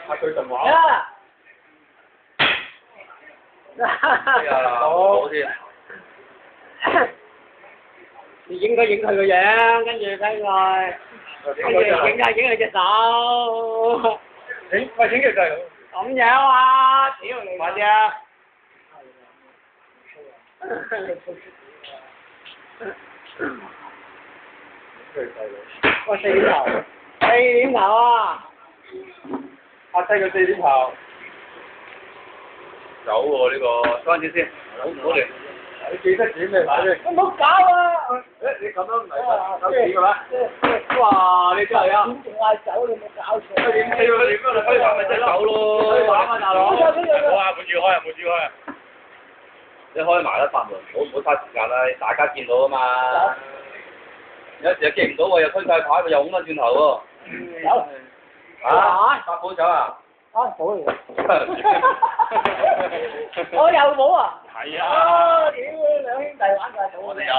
嚇佢神話。啊！好先。你影佢個樣，跟住睇佢，跟住影佢隻手。喂，影嘅就係咁樣啊！屌你！快啲啊！喂，4點頭，4點頭啊！壓低佢4點頭。走喎呢個，收翻啲先，唔好嚟。你記得點嚟睇先？唔好搞啊！誒，你咁樣唔係收錢嘅咩？哇！你真係啊！點仲嗌走？你冇搞錯。點氣喎？你咁樣開咪真係走咯？開玩啊，大佬！好啊，冇住開啊，冇住開啊！你開埋啦，發門，唔好嘥時間啦，大家見到啊嘛。有時又記唔到喎，又推晒牌，又拱翻轉頭喎。走。啊！八寶走啊！啊，冇嚟。我又冇啊！係啊！啊！屌，兩兄弟玩晒賭。我哋有。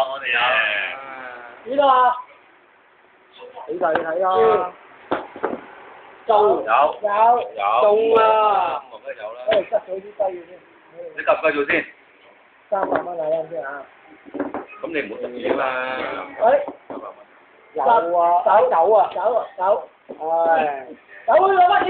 幾多啊？幾大你睇啦？中。有。中啊！咁梗有啦。誒，執咗啲低嘅先。你計唔計做先300蚊啊，先啊！咁你唔好食住啊嘛。喂。有啊！走。唉。走去攞乜嘢？